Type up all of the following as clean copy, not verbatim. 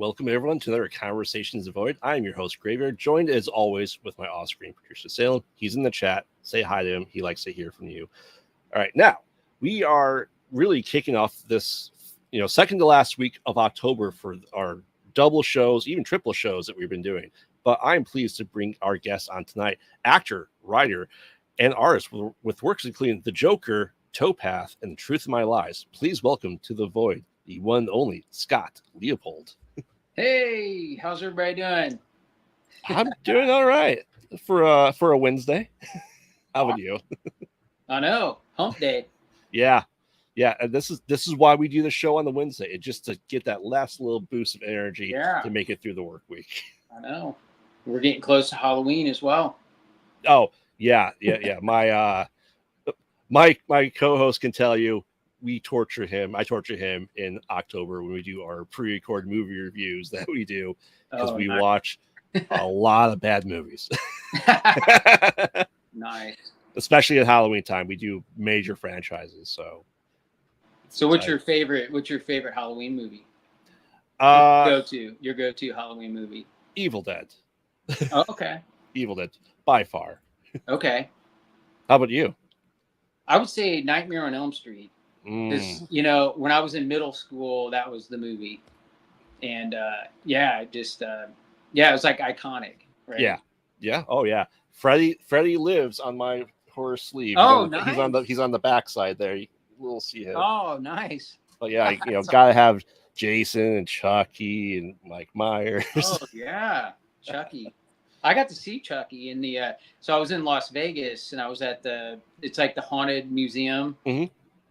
Welcome everyone to another Conversations Avoid. I am your host, Graveyard, joined as always with my off-screen producer, Salem. He's in the chat. Say hi to him. He likes to hear from you. All right, now we are really kicking off this, second to last week of October for our double shows, even triple shows that we've been doing. But I'm pleased to bring our guest on tonight, actor, writer, and artist with works including The Joker, Towpath, and The Truth of My Lies. Please welcome to The Void, the one and only Scott Leopold. Hey, how's everybody doing? I'm doing all right for a Wednesday. How about you? I know, hump day. Yeah. And this is why we do the show on the Wednesday. It's just to get that last little boost of energy to make it through the work week. I know. We're getting close to Halloween as well. Oh, yeah. My co-host can tell you I torture him in October when we do our pre-record movie reviews that we do because we watch a lot of bad movies. Nice. Especially at Halloween time, we do major franchises. So what's your favorite Halloween movie? Your go-to Halloween movie? Evil Dead. Oh, okay. Evil Dead by far. Okay. How about you? I would say Nightmare on Elm Street. Because, when I was in middle school, that was the movie. And, it was like iconic, right? Yeah. Oh, yeah. Freddy lives on my horror sleeve. Oh, nice. He's on the backside there. We'll see him. Oh, nice. But yeah, gotta have Jason and Chucky and Mike Myers. Oh, yeah. Chucky. I got to see Chucky in the, so I was in Las Vegas and I was at it's like the haunted museum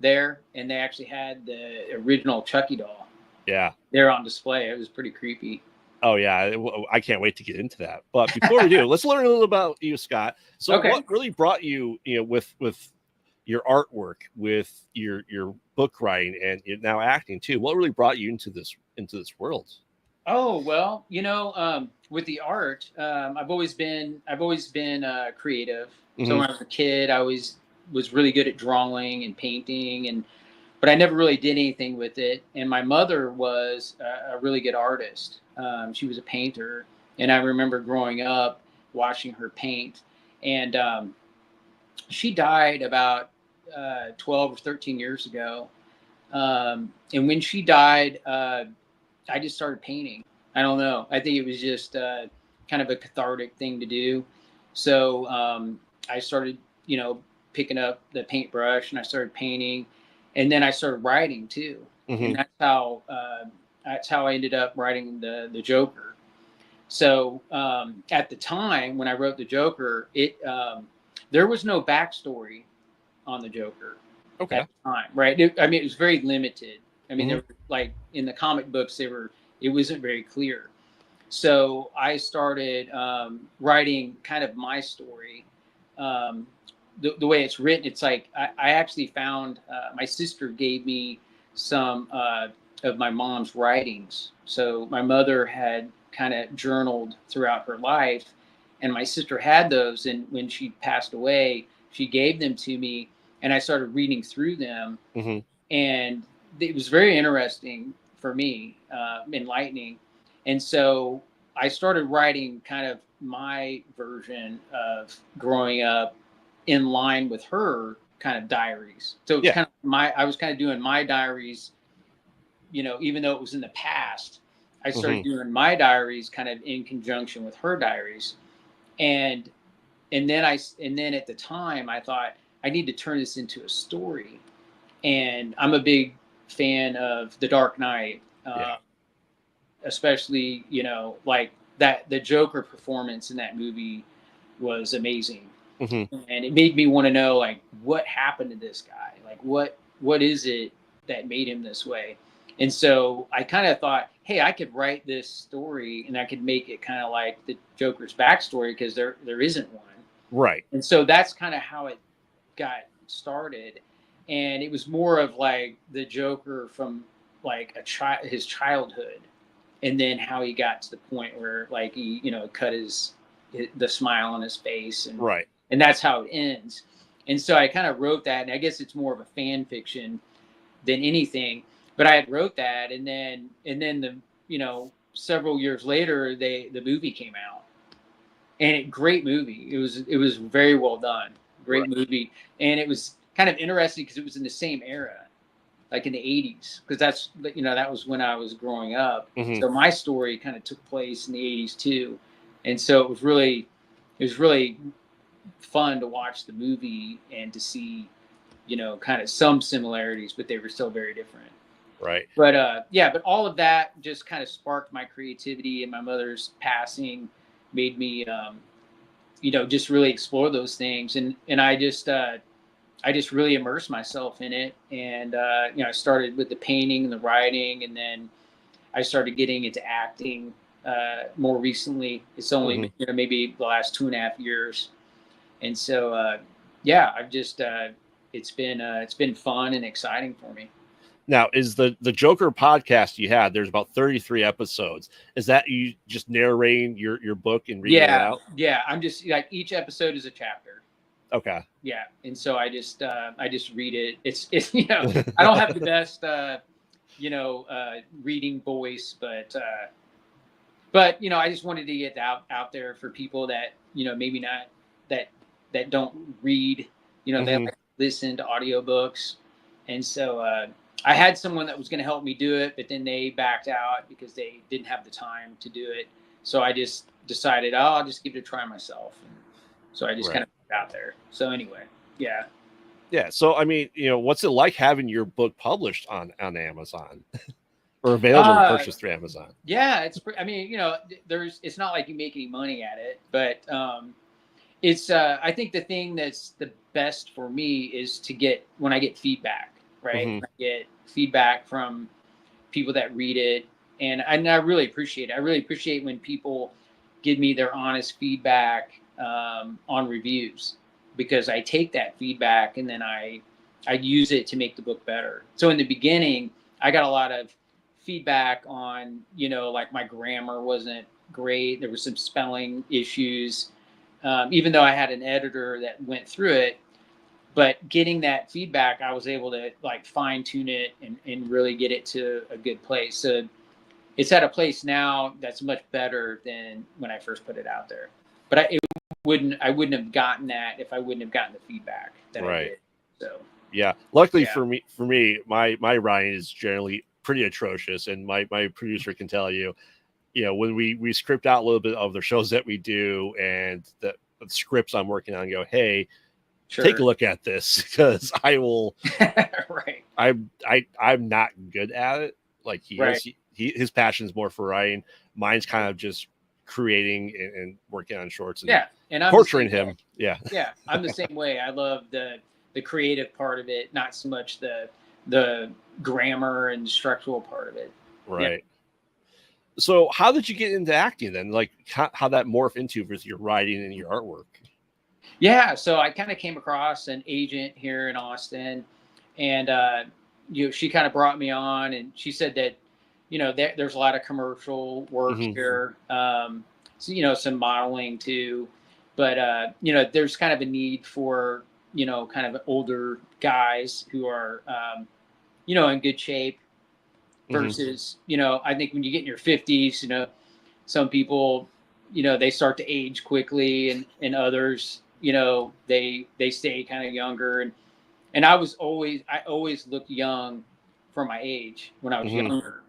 there. And they actually had the original Chucky doll. Yeah. There on display. It was pretty creepy. Oh, yeah. I can't wait to get into that. But before we do, let's learn a little about you, Scott. So what really brought you, with your artwork, with your book writing and now acting too? What really brought you into this world? Oh, well, with the art, I've always been creative. So when I was a kid, I was really good at drawing and painting, but I never really did anything with it. And my mother was a really good artist. She was a painter, and I remember growing up watching her paint. And she died about 12 or 13 years ago. And when she died, I just started painting. I don't know. I think it was just kind of a cathartic thing to do. So I started, picking up the paintbrush and I started painting, and then I started writing too. And that's how I ended up writing the Joker. So at the time when I wrote the Joker, there was no backstory on the Joker. Okay. At the time, right? It was very limited. There were, like in the comic books, it wasn't very clear. So I started writing kind of my story. The way it's written, it's like I actually found my sister gave me some of my mom's writings. So my mother had kind of journaled throughout her life, and my sister had those. And when she passed away, she gave them to me, and I started reading through them. And it was very interesting for me, enlightening. And so I started writing kind of my version of growing up in line with her kind of diaries. So it was I was kind of doing my diaries, even though it was in the past, I started doing my diaries kind of in conjunction with her diaries. And then at the time I thought I need to turn this into a story. And I'm a big fan of The Dark Knight, especially, like the Joker performance in that movie was amazing. And it made me want to know, like, what happened to this guy? Like, what is it that made him this way? And so I kind of thought, hey, I could write this story and I could make it kind of like the Joker's backstory, because there isn't one. Right. And so that's kind of how it got started. And it was more of like the Joker from like his childhood, and then how he got to the point where like he, cut the smile on his face, and right. And that's how it ends. And so I kind of wrote that, and I guess it's more of a fan fiction than anything. But I had wrote that, and then the several years later, the movie came out, and great movie. It was very well done, great movie, and it was kind of interesting because it was in the same era, like in the 80s, because that's, you know, that was when I was growing up. Mm-hmm. So my story kind of took place in the 80s too, and so it was really fun to watch the movie and to see, you know, kind of some similarities, but they were still very different. Right. But yeah, but all of that just kind of sparked my creativity, and my mother's passing made me, you know, just really explore those things, and I just really immersed myself in it, and you know, I started with the painting and the writing, and then I started getting into acting more recently. It's only Mm-hmm. you know, maybe the last 2.5 years, and so yeah, I've just it's been fun and exciting for me. Now, is the Joker podcast you had? There's about 33 episodes. Is that you just narrating your book and reading it Yeah, out? yeah. I'm just like, each episode is a chapter. Okay. Yeah, and so I just read it. It's you know, I don't have the best you know, reading voice, but you know, I just wanted to get out there for people that, you know, maybe not that don't read, you know, they Mm-hmm. like to listen to audiobooks. And so I had someone that was going to help me do it, but then they backed out because they didn't have the time to do it. So I just decided, oh, I'll just give it a try myself. And so I just kind Right. of put it out there. So anyway, yeah. Yeah. So, I mean, you know, what's it like having your book published on Amazon or available to Uh, purchase through Amazon? yeah, I mean, you know, it's not like you make any money at it, but it's I think the thing that's the best for me is to get, when I get feedback, right? Mm-hmm. When I get feedback from people that read it, and I really appreciate it. I really appreciate when people give me their honest feedback on reviews, because I take that feedback and then I use it to make the book better. So in the beginning, I got a lot of feedback on, you know, like my grammar wasn't great. There was some spelling issues, even though I had an editor that went through it. But getting that feedback, I was able to like fine tune it and really get it to a good place. So it's at a place now that's much better than when I first put it out there. But I wouldn't have gotten that if I wouldn't have gotten the feedback that I Right. did. So Yeah. Luckily yeah, for me, my writing is generally pretty atrocious, and my producer can tell you, you know, when we script out a little bit of the shows that we do and the scripts I'm working on, go, hey, take a sure, look at this, because I will. right, I'm not good at it like he right. is. His passion is more for writing. Mine's kind of just creating and working on shorts and Yeah, and I'm the torturing same way. him. Yeah. Yeah, I'm the same way. I love the creative part of it, not so much the grammar and structural part of it. Yeah. Right. So how did you get into acting then? Like how that morph into with your writing and your artwork? Yeah, so I kind of came across an agent here in Austin, and you know, she kind of brought me on, and she said that, you know, there's a lot of commercial work Mm-hmm. here, so, you know, some modeling too, but you know, there's kind of a need for, you know, kind of older guys who are you know, in good shape, Mm-hmm. versus, you know, I think when you get in your 50s, you know, some people, you know, they start to age quickly, and others, you know, they stay kind of younger, and I always looked young for my age when I was Mm-hmm. younger,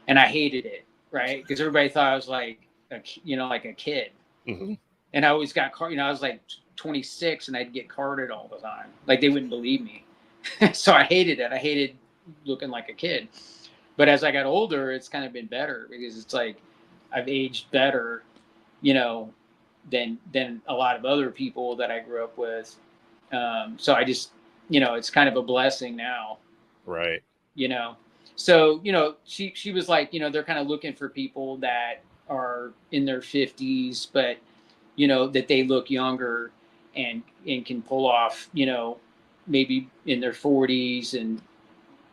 and I hated it, right? Because everybody thought I was like you know, like a kid, Mm-hmm. and I always got carded. You know, I was like 26, and I'd get carded all the time, like they wouldn't believe me. So I hated it. I hated looking like a kid. But as I got older, it's kind of been better, because it's like I've aged better, you know, than a lot of other people that I grew up with. So I just, you know, it's kind of a blessing now, Right. you know. So, you know, she was like, you know, they're kind of looking for people that are in their 50s, but, you know, that they look younger, and can pull off, you know, maybe in their 40s and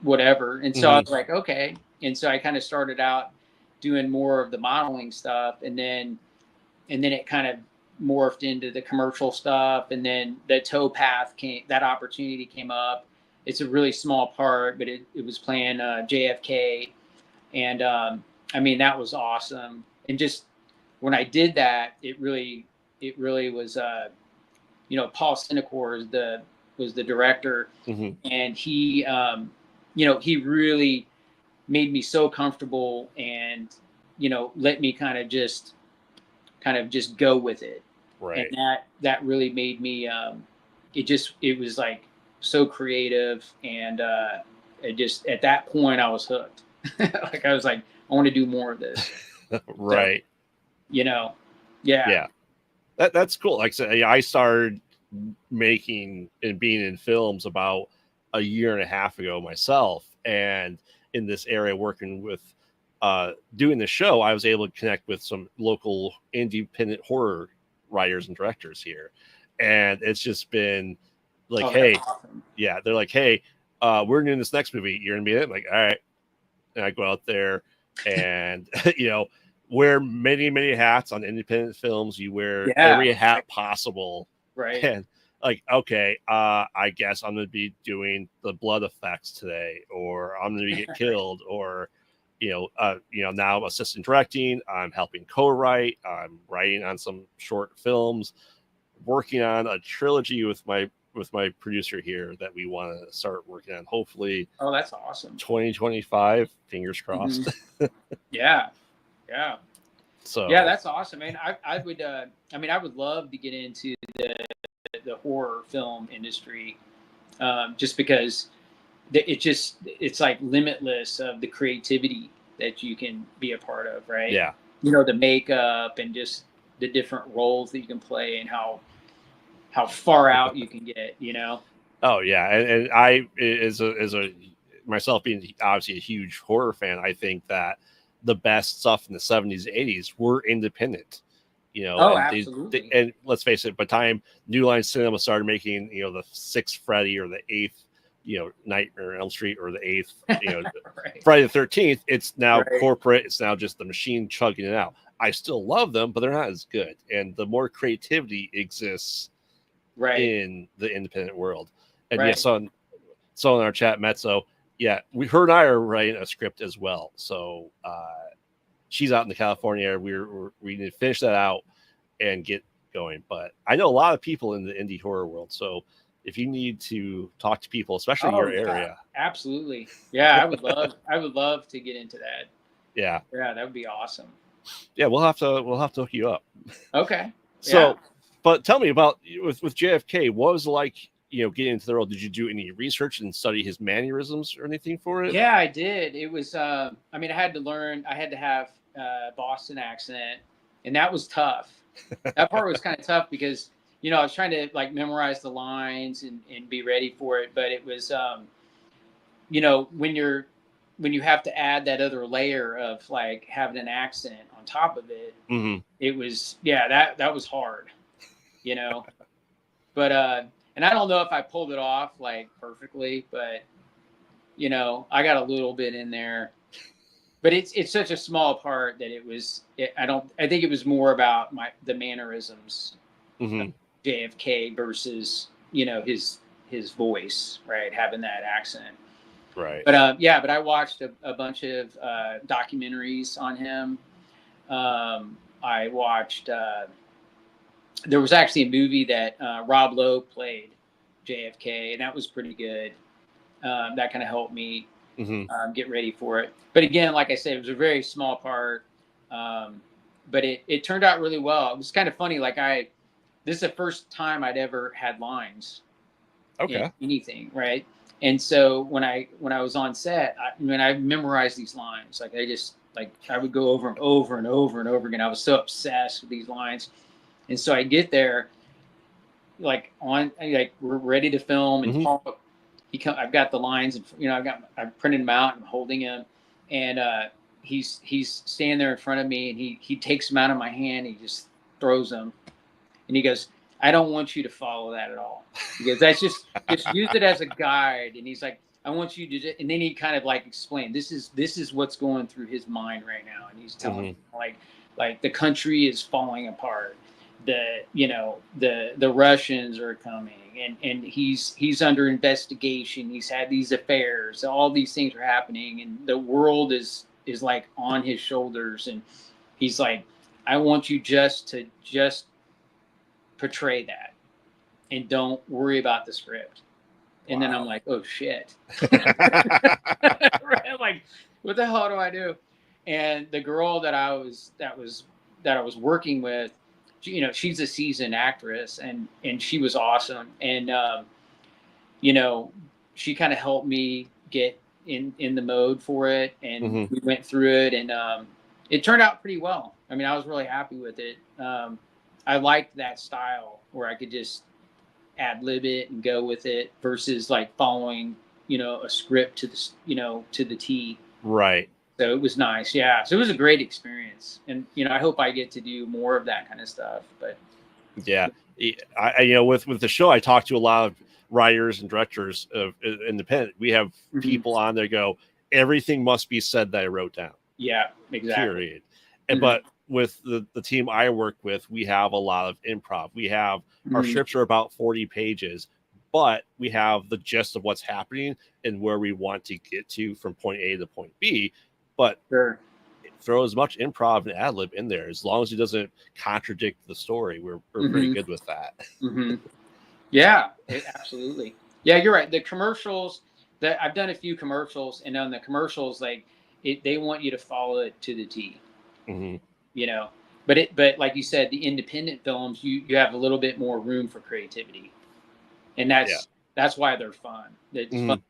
whatever. And so I Mm-hmm. was like, okay. And so I kind of started out doing more of the modeling stuff, and then it kind of morphed into the commercial stuff, and then the Towpath came, that opportunity came up. It's a really small part, but it was playing JFK, and I mean, that was awesome. And just when I did that, it really was, Paul Cinecor was the director, and he, he really made me so comfortable and, let me kind of just go with it. Right. And that really made me, it was like so creative. And, it just, at that point I was hooked. Like, I was like, I want to do more of this. Right. So, yeah. That's cool. Like I said, I started making and being in films about a year and a half ago myself, and in this area working with doing the show, I was able to connect with some local independent horror writers and directors here, and it's just been like, hey, awesome. Yeah, they're like, hey, we're doing this next movie, you're gonna be in it? I'm like, all right. And I go out there and wear many hats on independent films. You wear every hat possible, right? And like, okay, I guess I'm gonna be doing the blood effects today, or I'm gonna get killed, or now I'm assistant directing, I'm helping co-write, I'm writing on some short films, working on a trilogy with my producer here that we want to start working on, hopefully. Oh, that's awesome. 2025, fingers crossed. Yeah. So yeah, that's awesome, man. I would love to get into the horror film industry, just because it's like limitless of the creativity that you can be a part of, right? Yeah. The makeup and just the different roles that you can play, and how far out you can get, Oh yeah, and I as a myself being obviously a huge horror fan, I think that the best stuff in the 70s, 80s were independent. Oh, and absolutely. And let's face it, by the time New Line Cinema started making, the 6th Freddy or the 8th, Nightmare on Elm Street, or the 8th, right. Friday the 13th, it's now Right. corporate. It's now just the machine chugging it out. I still love them, but they're not as good. And the more creativity exists in the independent world. And yes, so in our chat, Mezzo, her and I are writing a script as well. So she's out in the California. We need to finish that out and get going. But I know a lot of people in the indie horror world. So if you need to talk to people, especially in your area, absolutely. Yeah, I would love to get into that. Yeah, that would be awesome. Yeah, we'll have to hook you up. Okay. So, but tell me about with JFK. What was it like, getting into the role? Did you do any research and study his mannerisms or anything for it? Yeah, I did. It was, I had to have Boston accent, and that was tough. That part was kind of tough because, I was trying to like memorize the lines and be ready for it. But it was, when you have to add that other layer of like having an accent on top of it, it was, that was hard, but, and I don't know if I pulled it off like perfectly, but I got a little bit in there, but it's such a small part that I think it was more about the mannerisms of JFK versus, his voice, right? Having that accent. Right. But but I watched a bunch of documentaries on him. I watched. There was actually a movie that Rob Lowe played JFK, and that was pretty good. That kind of helped me get ready for it. But again, like I said, it was a very small part, but it turned out really well. It was kind of funny. Like this is the first time I'd ever had lines. Okay. In anything, right? And so when I was on set, I memorized these lines. Like I would go over them over and over and over again. I was so obsessed with these lines. And so I get there, we're ready to film, and Paul, I've got the lines, and I've printed them out and I'm holding him, and he's standing there in front of me, and he takes them out of my hand, he just throws them, and he goes, "I don't want you to follow that at all." Because that's just use it as a guide. And he's like, "I want you to," and then he kind of like explained, this is what's going through his mind right now, and he's telling me like the country is falling apart, the Russians are coming, and he's under investigation, he's had these affairs, all these things are happening, and the world is is like on his shoulders, and he's like, I want you just portray that and don't worry about the script. And then I'm like, oh shit. Right? Like, what the hell do I do? And the girl that I was working with, you know, she's a seasoned actress, and she was awesome. And you know, she kind of helped me get in the mode for it, and we went through it, and it turned out pretty well. I mean, I was really happy with it. I liked that style where I could just ad lib it and go with it versus like following, you know, a script to the, you know, to the T. Right. So it was nice. Yeah. So it was a great experience. And, you know, I hope I get to do more of that kind of stuff, but yeah, I you know, with the show, I talked to a lot of writers and directors of independent. We have people on there go, everything must be said that I wrote down. Yeah, exactly. Period. And but with the team I work with, we have a lot of improv. We have our scripts are about 40 pages, but we have the gist of what's happening and where we want to get to from point A to point B. But throw as much improv and ad lib in there as long as it doesn't contradict the story. We're pretty good with that. Yeah, absolutely. Yeah, you're right. The commercials that I've done a few commercials, and on the commercials, like they want you to follow it to the T. You know, but like you said, the independent films, you have a little bit more room for creativity, and that's why they're fun. It's fun.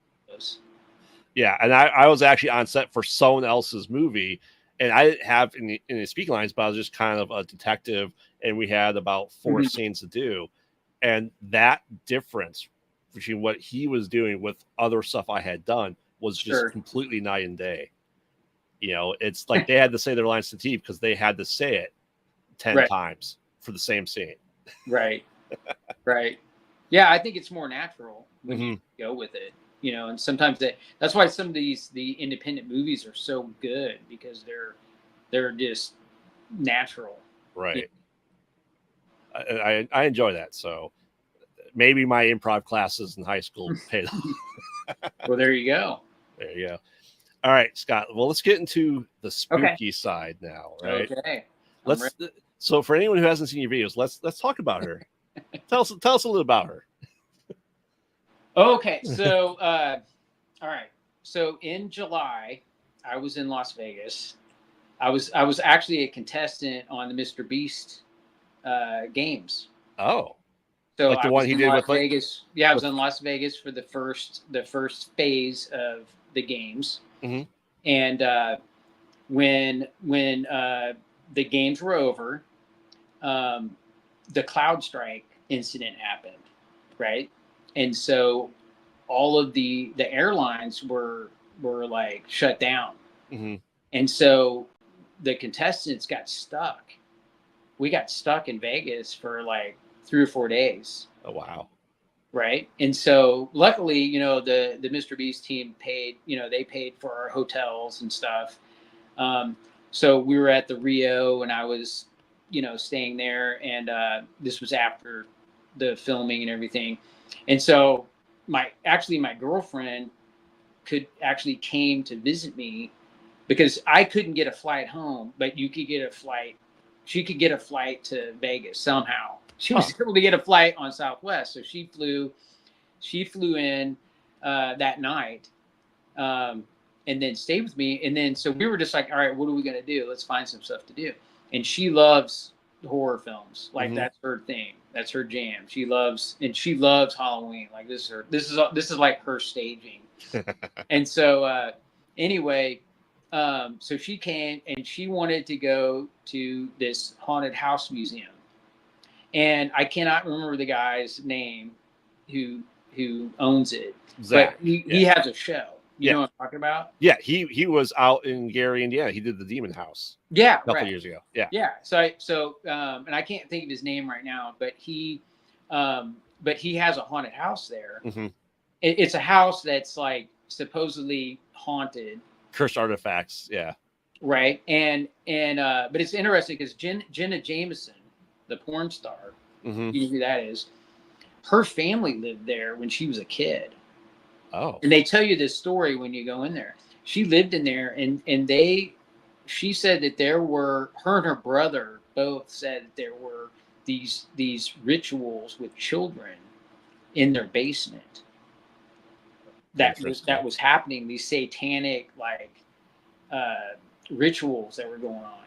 Yeah, and I was actually on set for someone else's movie, and I didn't have any speaking lines, but I was just kind of a detective, and we had about 4 scenes to do, and that difference between what he was doing with other stuff I had done was just completely night and day. You know, it's like they had to say their lines to T because they had to say it 10 times for the same scene. Right. Yeah, I think it's more natural when you go with it, you know, and sometimes that's why some of the independent movies are so good, because they're just natural. Right. You know? I enjoy that. So maybe my improv classes in high school paid off. Well, there you go. There you go. All right, Scott. Well, let's get into the spooky side now, right? Okay. So for anyone who hasn't seen your videos, let's talk about her. tell us a little about her. Okay. So all right. So in July, I was in Las Vegas. I was actually a contestant on the Mr. Beast games. Oh. So like the one he did Las with Vegas. Yeah, I was in Las Vegas for the first phase of the games. And when the games were over, the CloudStrike incident happened, right? And so all of the airlines were like shut down, and so the contestants got stuck. We got stuck in Vegas for like 3 or 4 days. Oh wow. Right. And so luckily, you know, the Mr. Beast team paid, you know, they paid for our hotels and stuff. So we were at the Rio, and I was, you know, staying there, and this was after the filming and everything. And so my girlfriend came to visit me, because I couldn't get a flight home, but you could get a flight. She could get a flight to Vegas somehow. She was able to get a flight on Southwest, so she flew in that night, and then stayed with me. And then so we were just like, all right, what are we gonna do? Let's find some stuff to do. And she loves horror films, like that's her thing, that's her jam. She loves Halloween. Like this is like her staging. And so anyway, so she came, and she wanted to go to this haunted house museum. And I cannot remember the guy's name who owns it. Zach. But he has a show. You know what I'm talking about? Yeah, he was out in Gary, Indiana. He did the Demon House. Yeah, a couple years ago. Yeah. Yeah. So and I can't think of his name right now, but he has a haunted house there. It's a house that's like supposedly haunted. Cursed artifacts. Yeah. Right. And but it's interesting because Jenna Jameson, the porn star, you know who that is, her family lived there when she was a kid. Oh. And they tell you this story when you go in there. she lived in there, and she said that her and her brother both said that there were these rituals with children in their basement that was happening, these satanic rituals that were going on.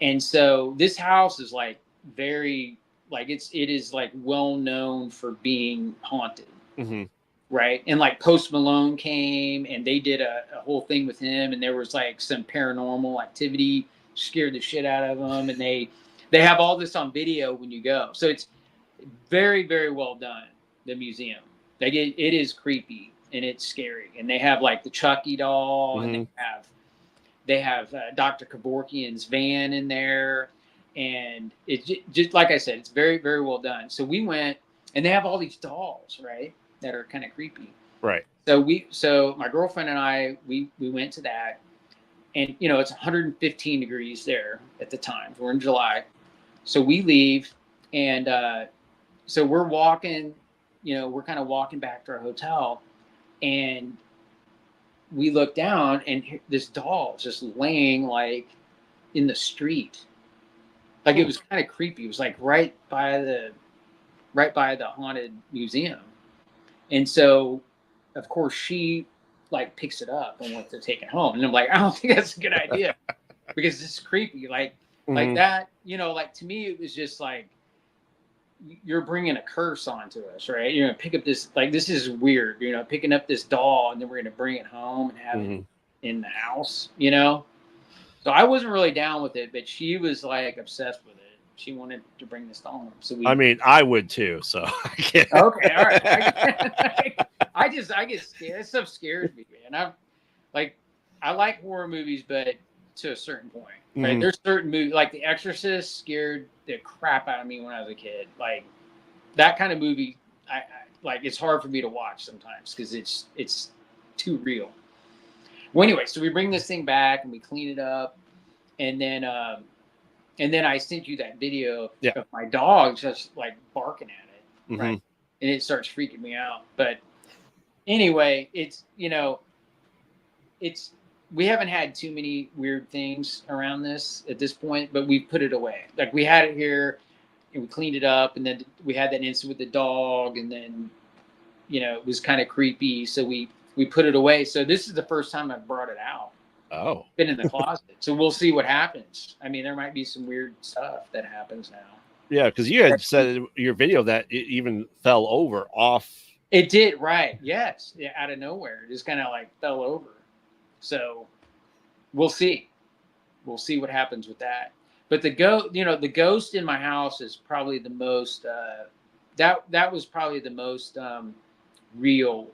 And so this house is like very it is like well known for being haunted. Mm-hmm. Right. And like Post Malone came and they did a whole thing with him, and there was like some paranormal activity, scared the shit out of them. And they have all this on video when you go. So it's very, very well done. The museum, like it is creepy and it's scary. And they have like the Chucky doll, mm-hmm. and they have Dr. Kevorkian's van in there. And it just like I said, it's very, very well done. So we went, and they have all these dolls, right, that are kind of creepy. Right. So my girlfriend and I, we went to that, and it's 115 degrees there at the time. We're in July. So we leave, and so we're walking, we're kind of walking back to our hotel, and we look down, and this doll is just laying like in the street. Like it was kind of creepy. It was like right by the haunted museum. And so, of course, she like picks it up and wants to take it home. And I'm like, I don't think that's a good idea because it's creepy. Like that, like to me, it was just like, you're bringing a curse onto us, right? You're going to pick up this, like, this is weird, picking up this doll, and then we're going to bring it home and have it in the house, So I wasn't really down with it, but she was like obsessed with it. She wanted to bring this doll home. So I would too. So okay, all right. I get scared. That stuff scares me, man. I like horror movies, but to a certain point. Right? There's certain movies, like The Exorcist, scared the crap out of me when I was a kid. Like that kind of movie, I like. It's hard for me to watch sometimes because it's too real. Well, anyway, so we bring this thing back and we clean it up, and then I sent you that video of my dog just like barking at it, right? And it starts freaking me out. But anyway, it's we haven't had too many weird things around this at this point, but we put it away. Like we had it here and we cleaned it up, and then we had that incident with the dog, and then it was kind of creepy, so we put it away. So this is the first time I've brought it out. Oh. Been in the closet. So we'll see what happens. I mean, there might be some weird stuff that happens now. Yeah, because you had said in your video that it even fell over off. It did, right. Yes. Yeah, out of nowhere. It just kind of like fell over. So we'll see. We'll see what happens with that. But the ghost in my house is probably the most that was probably the most real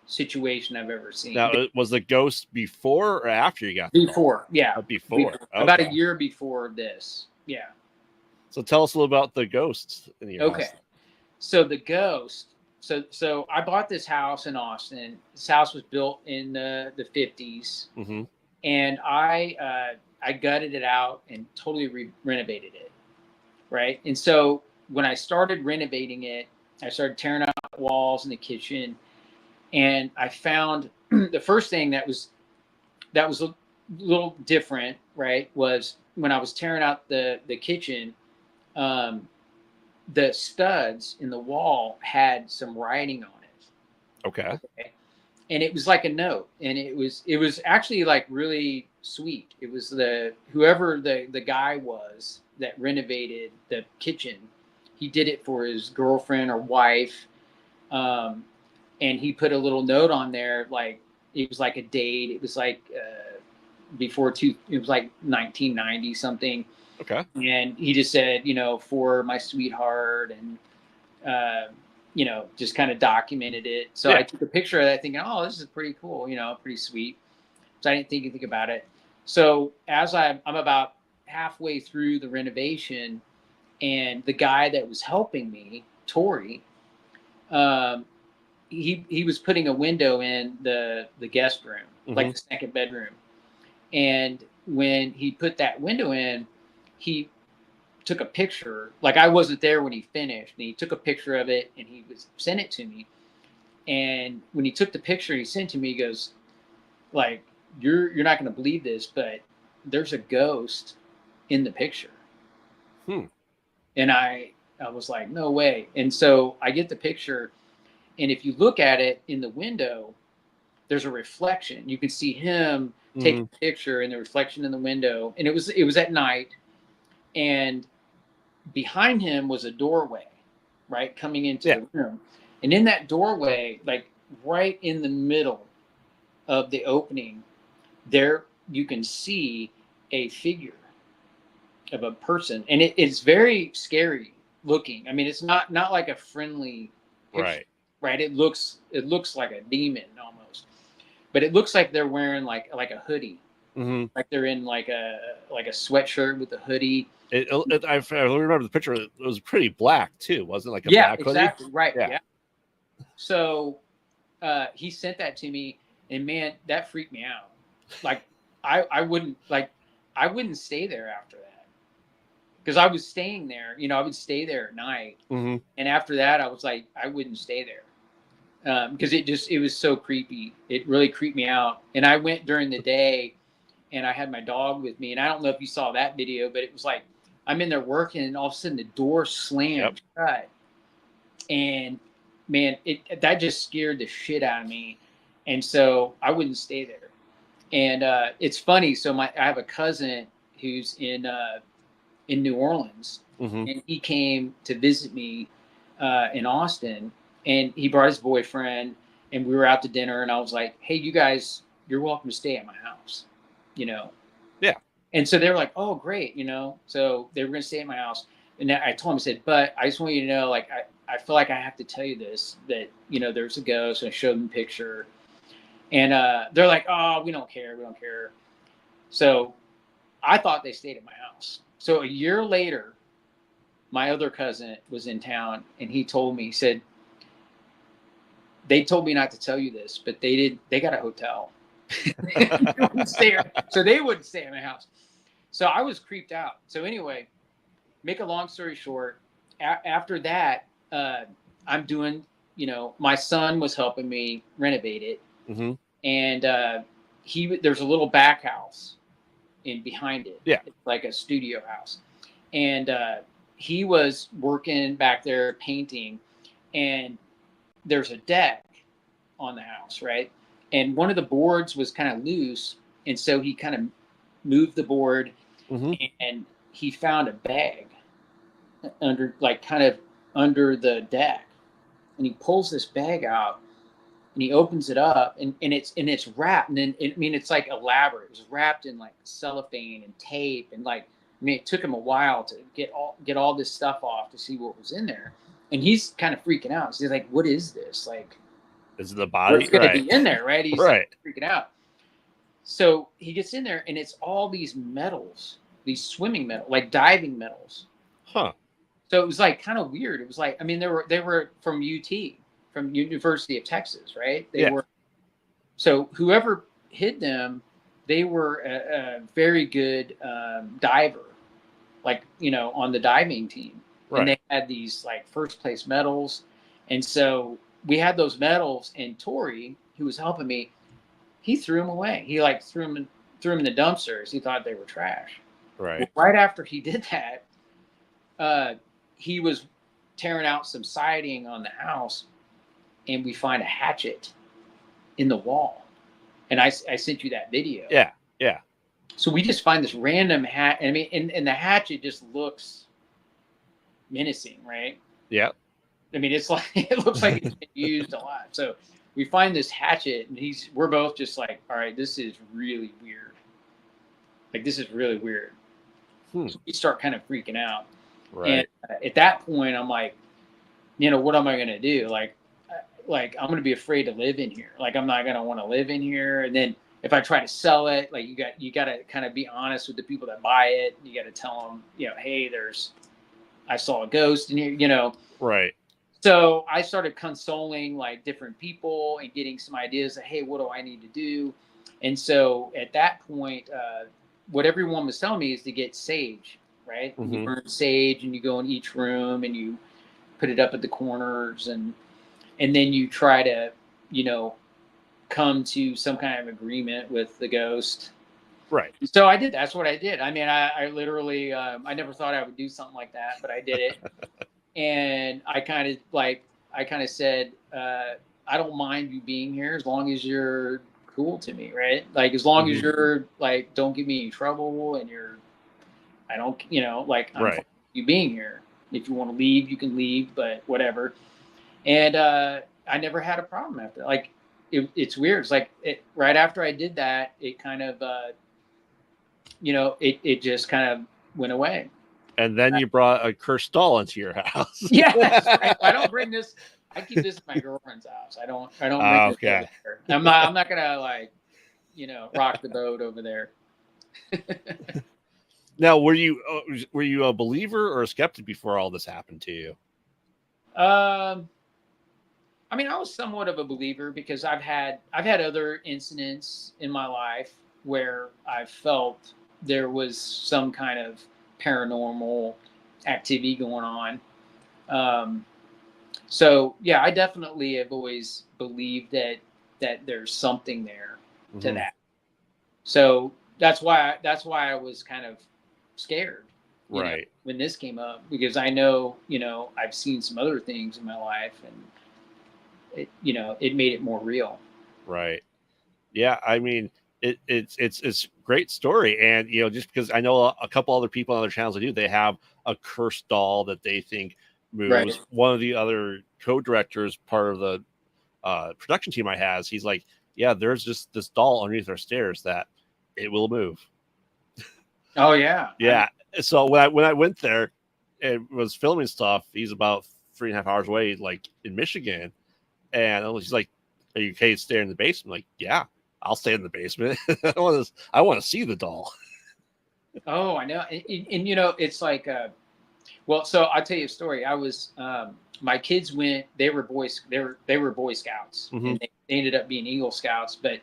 situation I've ever seen. Now, was the ghost before or after you got before? Yeah, before. Okay. About a year before this. Yeah. So tell us a little about the ghosts in your house. So the ghost. So I bought this house in Austin. This house was built in the 50s, and I gutted it out and totally renovated it, right? And so when I started renovating it, I started tearing out walls in the kitchen. And I found the first thing that was a little different, right, was when I was tearing out the kitchen, the studs in the wall had some writing on it. Okay. And it was like a note, and it was actually like really sweet. It was whoever the guy was that renovated the kitchen. He did it for his girlfriend or wife. And he put a little note on there, like it was like a date. It was like it was like 1990 something. Okay. And he just said, for my sweetheart, and just kind of documented it. So I took a picture of that, thinking, oh, this is pretty cool, pretty sweet. So I didn't think anything about it. So as I'm about halfway through the renovation, and the guy that was helping me, Tori, he was putting a window in the guest room, like the second bedroom. And when he put that window in, he took a picture. Like I wasn't there when he finished, and he took a picture of it and he sent it to me. And when he took the picture, he sent to me, he goes, like, you're not going to believe this, but there's a ghost in the picture. And I was like, no way. And so I get the picture, and if you look at it in the window, there's a reflection. You can see him taking a picture and the reflection in the window. And it was at night, and behind him was a doorway, right, coming into the room. And in that doorway, like right in the middle of the opening, there you can see a figure of a person, and it's very scary looking. I mean, it's not like a friendly picture, right? It looks like a demon almost, but it looks like they're wearing like a hoodie, like they're in like a sweatshirt with a hoodie. I remember the picture. It was pretty black too, wasn't it? Like a black hoodie? Exactly, right? Yeah. So he sent that to me, and man, that freaked me out. Like I wouldn't stay there after that, because I was staying there. You know, I would stay there at night, and after that, I was like, I wouldn't stay there because it was so creepy. It really creeped me out. And I went during the day, and I had my dog with me, and I don't know if you saw that video, but it was like I'm in there working, and all of a sudden the door slammed shut, and man, that just scared the shit out of me, and so I wouldn't stay there. And it's funny. So I have a cousin who's in New Orleans, and he came to visit me in Austin, and he brought his boyfriend, and we were out to dinner, and I was like, hey, you guys, you're welcome to stay at my house, you know? Yeah. And so they were like, oh, great, you know? So they were going to stay at my house. And I told him, I said, but I just want you to know, like, I feel like I have to tell you this, that, you know, there's a ghost. And I showed them a picture. And they're like, oh, we don't care. We don't care. So I thought they stayed at my house. So a year later, my other cousin was in town, and he told me, he said, they told me not to tell you this, but they got a hotel. So they wouldn't stay at my house. So I was creeped out. So anyway, make a long story short, after that, I'm doing, you know, my son was helping me renovate it. And there's a little back house in behind it. Yeah. It's like a studio house. And he was working back there painting, and there's a deck on the house, right? And one of the boards was kind of loose, and so he kind of moved the board, and he found a bag under the deck, and he pulls this bag out, and he opens it up, and it's wrapped, and then it's like elaborate. It was wrapped in like cellophane and tape, and like, I mean, it took him a while to get all this stuff off to see what was in there, and he's kind of freaking out. So he's like, "What is this? Like, is it the body? What's going to be in there?" Right? He's like freaking out. So he gets in there, and it's all these medals, these swimming medals, like diving medals. Huh. So it was like kind of weird. It was like, I mean, they were from UT, from University of Texas, right? They were. So whoever hid them, they were a very good diver, like, you know, on the diving team. And they had these like first place medals. And so we had those medals, and Tori, who was helping me, he threw them away. He like threw them in the dumpsters. He thought they were trash. Right. Well, right after he did that, he was tearing out some siding on the house, and we find a hatchet in the wall. And I sent you that video. Yeah. Yeah. So we just find this random hat. I mean, and the hatchet just looks menacing, right? Yeah. I mean, it's like, it looks like it's been used a lot. So we find this hatchet, and we're both just like, all right, this is really weird. Like, this is really weird. So we start kind of freaking out. Right. And at that point, I'm like, you know, what am I going to do? Like I'm going to be afraid to live in here. Like, I'm not going to want to live in here. And then if I try to sell it, like, you got to kind of be honest with the people that buy it. You got to tell them, you know, hey, I saw a ghost in here, you know. Right. So I started consoling like different people and getting some ideas of, hey, what do I need to do? And so at that point, what everyone was telling me is to get sage, right? You burn sage, and you go in each room, and you put it up at the corners, and then you try to, you know, come to some kind of agreement with the ghost. Right. So I did. That's what I did. I mean, I literally, I never thought I would do something like that, but I did it. And I kind of said, I don't mind you being here as long as you're cool to me, right? Like, as long as you're like, don't give me any trouble, and I don't, like, I'm fine with you being here. If you want to leave, you can leave, but whatever. And I never had a problem after. Like, it's weird. It's like right after I did that, it kind of, it just kind of went away. And then you brought a cursed doll into your house. Yeah, that's right. I don't bring this. I keep this in my girlfriend's house. I don't bring this over there. I'm not gonna like, rock the boat over there. Now, were you a believer or a skeptic before all this happened to you? I mean, I was somewhat of a believer because I've had other incidents in my life where I felt there was some kind of paranormal activity going on. So yeah, I definitely have always believed that there's something there to that. So that's why I was kind of scared, right, when this came up, because I know, I've seen some other things in my life, and it made it more real. Right. Yeah, I mean, it's great story, and just because I know a couple other people on other channels they have a cursed doll that they think moves. Right. One of the other co-directors, part of the production team he's like, yeah, there's just this doll underneath our stairs that it will move. Oh yeah. Yeah. So when I went there and was filming stuff, he's about 3.5 hours away, like in Michigan, and he's like, "Are you okay to stay in the basement?" I'm like, yeah, I'll stay in the basement. I want to see the doll. Oh, I know. And it's like, well, so I'll tell you a story. I was, my kids went. They were Boy Scouts, and they ended up being Eagle Scouts. But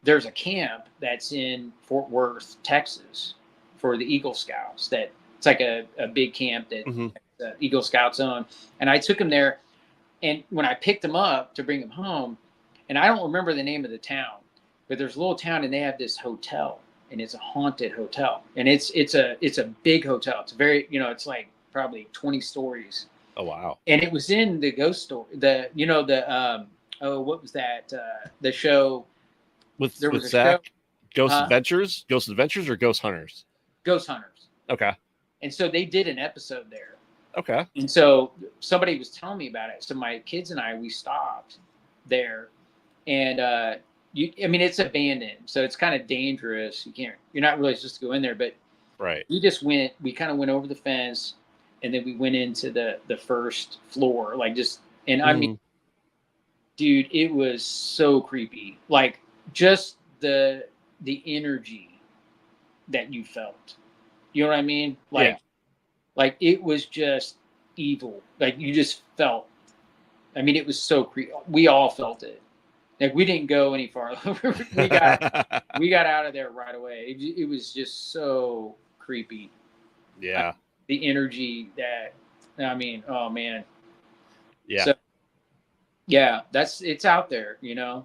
there's a camp that's in Fort Worth, Texas, for the Eagle Scouts. That it's like a big camp that the Eagle Scouts own. And I took them there, and when I picked them up to bring them home, and I don't remember the name of the town, but there's a little town, and they have this hotel, and it's a haunted hotel, and it's a big hotel. It's very, it's like probably 20 stories. Oh wow! And it was in the ghost story. What was that? The show with Zach. Show, Ghost Adventures or Ghost Hunters? Ghost Hunters. Okay. And so they did an episode there. Okay. And so somebody was telling me about it. So my kids and we stopped there, and I mean, it's abandoned, so it's kind of dangerous. You're not really supposed to go in there, but right. We kind of went over the fence, and then we went into the first floor, I mean, dude, it was so creepy. Like, just the energy that you felt. You know what I mean? Like it was just evil. Like, you just felt. I mean, it was so creepy. We all felt it. Like, we didn't go any farther. we got out of there right away. It was just so creepy. Yeah. The energy that, I mean, oh man. Yeah. So, yeah, it's out there, Yeah,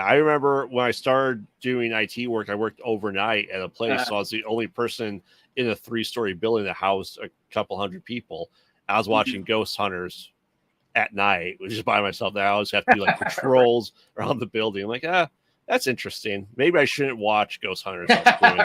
I remember when I started doing IT work, I worked overnight at a place, so I was the only person in a 3-story building that housed a couple hundred people. I was watching Ghost Hunters at night, which is by myself. I always have to do like patrols around the building. I'm like, that's interesting. Maybe I shouldn't watch Ghost Hunters.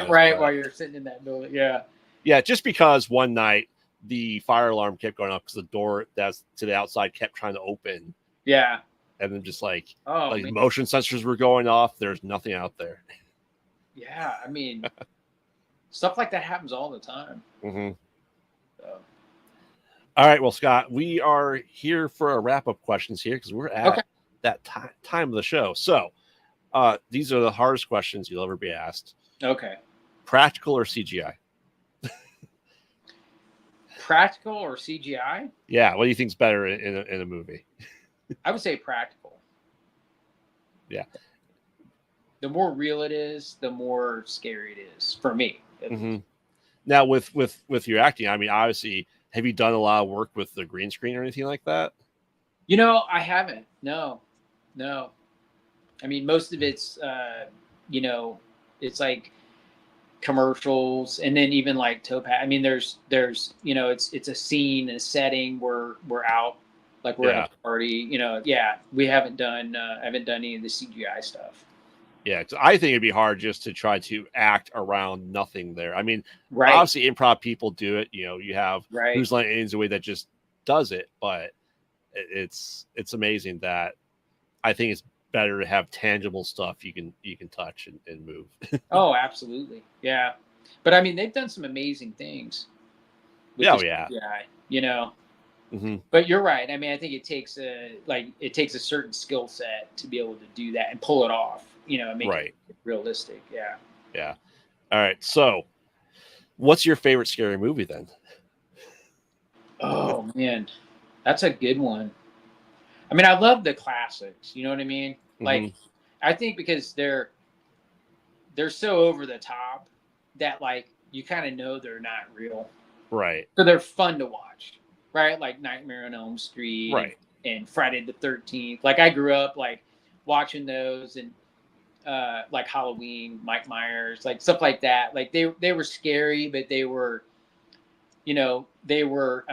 Right, while you're sitting in that building. Yeah. Yeah, just because one night the fire alarm kept going off because the door that's to the outside kept trying to open. Yeah. And then just like man. motion sensors were going off. There's nothing out there. Yeah, I mean, stuff like that happens all the time. So. All right, well, Scott, we are here for our wrap-up questions here because we're at that time of the show. So these are the hardest questions you'll ever be asked. Okay. Practical or CGI? Practical or CGI? Yeah, what do you think's better in a movie? I would say practical. Yeah. The more real it is, the more scary it is for me. Now, with your acting, I mean, obviously, have you done a lot of work with the green screen or anything like that? I haven't. No. I mean, most of it's, you know, it's like commercials, and then even like Towpath. I mean, there's, you know, it's a scene, a setting where we're out, like we're at a party. You know, yeah, we haven't done, I haven't done any of the CGI stuff. Yeah, 'cause I think it'd be hard just to try to act around nothing there. I mean, Right. obviously improv people do it. You know, you have Right. Whose Line It Ends Away that just does it, but it's amazing that I think it's better to have tangible stuff you can touch and move. Oh, absolutely. Yeah. But I mean, they've done some amazing things with Oh the yeah. CGI, you know. Mm-hmm. But you're right. I mean, I think it takes a certain skill set to be able to do that and pull it off, you know, and make Right. it realistic. Yeah. Yeah. All right. So, what's your favorite scary movie then? Oh man, that's a good one. I mean, I love the classics. You know what I mean? Like, Mm-hmm. I think because they're so over the top that like you kind of know they're not real. Right. So they're fun to watch, right? Like Nightmare on Elm Street, Right. and Friday the 13th. Like I grew up like watching those, and like Halloween, Mike Myers, like stuff like that. Like they were scary, but they were, you know, they were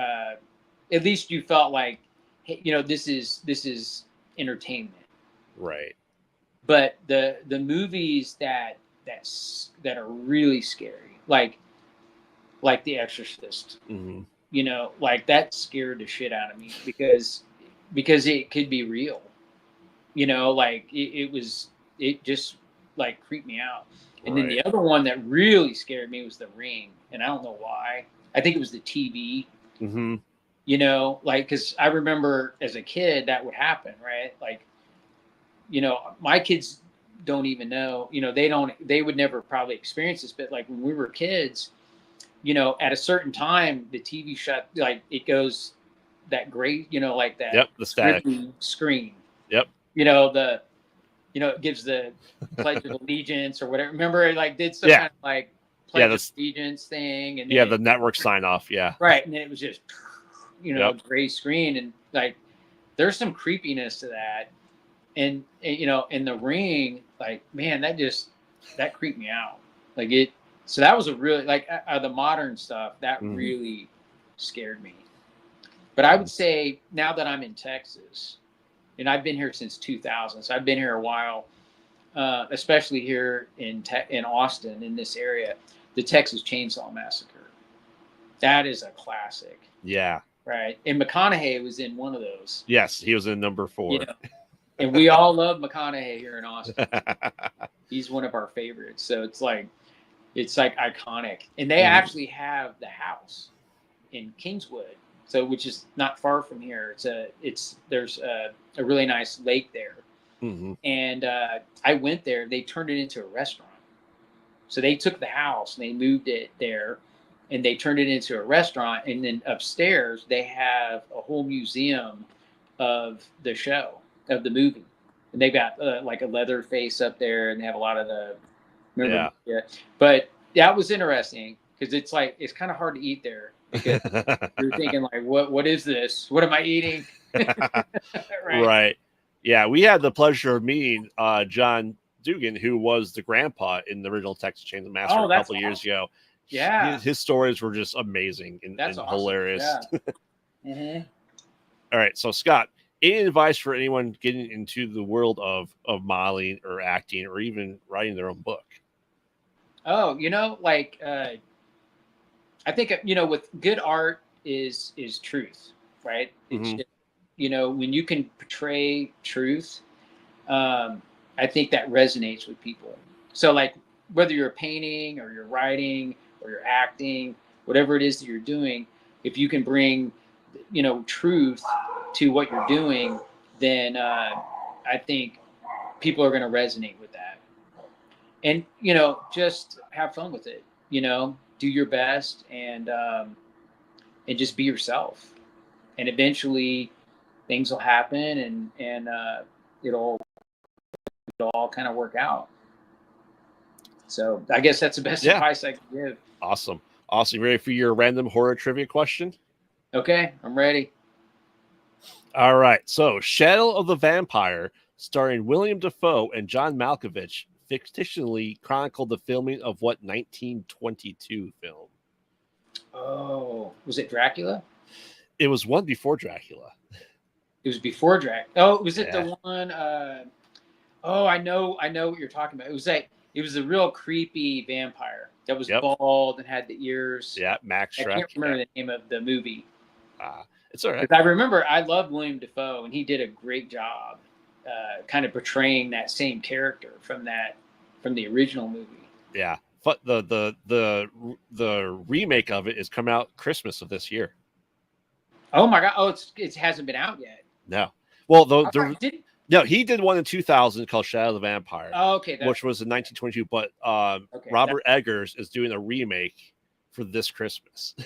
at least you felt like, hey, you know, this is entertainment. Right. But the movies that are really scary, like The Exorcist, Mm-hmm. you know, like that scared the shit out of me because it could be real, you know, like it just like creeped me out. And then the other one that really scared me was The Ring, and I don't know why. I think it was the TV. Mm-hmm. You know, like because I remember as a kid that would happen, right? Like, you know, my kids don't even know, you know, they would never probably experience this, but like when we were kids, you know, at a certain time, the TV shut, like it goes that great, you know, like that The static screen. Yep. You know, it gives the Pledge of Allegiance or whatever. Remember, it like did some kind of like Pledge of Allegiance thing, and then the network sign off. Yeah. Right, and then it was just, you know, gray screen, and like there's some creepiness to that, and you know, in The Ring, like man, that creeped me out. Like it. So that was a really like the modern stuff that really scared me. But I would say now that I'm in Texas, and I've been here since 2000, so I've been here a while, especially here in Austin, in this area, the Texas Chainsaw Massacre. That is a classic. Yeah. Right. And McConaughey was in one of those. Yes, he was in number 4. You know, and we all love McConaughey here in Austin. He's one of our favorites. So it's like iconic. And they actually have the house in Kingswood, so which is not far from here. There's a really nice lake there. Mm-hmm. And I went there. They turned it into a restaurant. So they took the house and they moved it there, and they turned it into a restaurant. And then upstairs they have a whole museum of the show, of the movie. And they've got like a Leatherface up there, and they have a lot of the. Remember? Yeah. But that was interesting because it's kind of hard to eat there because you're thinking like, what is this? What am I eating? Right. Yeah, we had the pleasure of meeting John Dugan, who was the grandpa in the original Texas Chainsaw Massacre a couple years ago. Yeah, his stories were just amazing and awesome. Hilarious. Yeah. All right, so Scott, any advice for anyone getting into the world of modeling or acting or even writing their own book? Oh, you know, like I think, you know, with good art is truth, right? It's just, you know, when you can portray truth, I think that resonates with people. So like whether you're painting or you're writing or you're acting, whatever it is that you're doing, if you can bring, you know, truth to what you're doing, then I think people are going to resonate with that. And, you know, just have fun with it, you know, do your best, and just be yourself. And eventually things will happen, and it'll all kind of work out. So I guess that's the best advice I can give. Awesome. You ready for your random horror trivia question? Okay, I'm ready. All right. So Shadow of the Vampire starring William Dafoe and John Malkovich, fictionally chronicled the filming of what 1922 film? Oh, was it Dracula? It was one before Dracula. It was before Dracula. Oh, was it Yeah. the one? Oh, I know what you're talking about. It was a real creepy vampire that was bald and had the ears. Yeah, Max Schreck. I can't remember the name of the movie. It's all right. I remember I loved William Dafoe, and he did a great job, kind of portraying that same character from the original movie. Yeah, but the remake of it is coming out Christmas of this year. Oh my God! Oh, it hasn't been out yet. No. Well, no, he did one in 2000 called Shadow of the Vampire. Oh, okay. Which was in 1922. But Robert Eggers is doing a remake for this Christmas.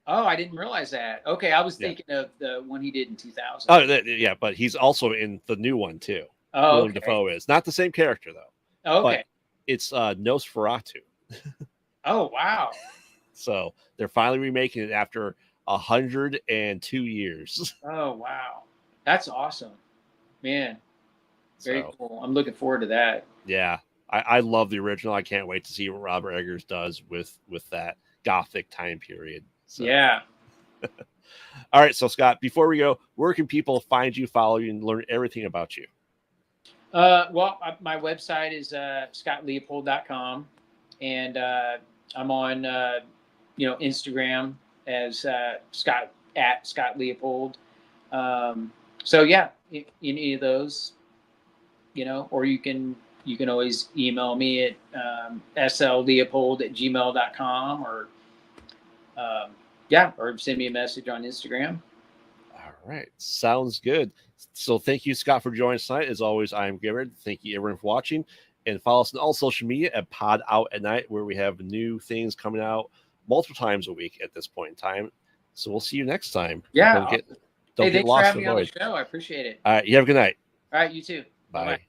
Oh, I didn't realize that. Okay, I was thinking of the one he did in 2000. Oh, yeah, but he's also in the new one too. Oh, William Dafoe is not the same character though. Oh, okay. But it's Nosferatu. Oh, wow. So they're finally remaking it after 102 years. Oh, wow. That's awesome. Man. Very cool. I'm looking forward to that. Yeah. I love the original. I can't wait to see what Robert Eggers does with that Gothic time period. So. Yeah. All right. So, Scott, before we go, where can people find you, follow you, and learn everything about you? Well, my website is scottleopold.com, and I'm on Instagram as Scott Leopold. So yeah, any of those, or you can always email me at slleopold@gmail.com or or send me a message on Instagram. All right, sounds good. So thank you, Scott, for joining us tonight. As always, I am Garrett. Thank you, everyone, for watching. And follow us on all social media at Pod Out at Night, where we have new things coming out multiple times a week at this point in time. So we'll see you next time. Yeah. Don't get thanks lost for having in me the on the void. show. I appreciate it. All right, you have a good night. All right, you too. Bye. Bye-bye.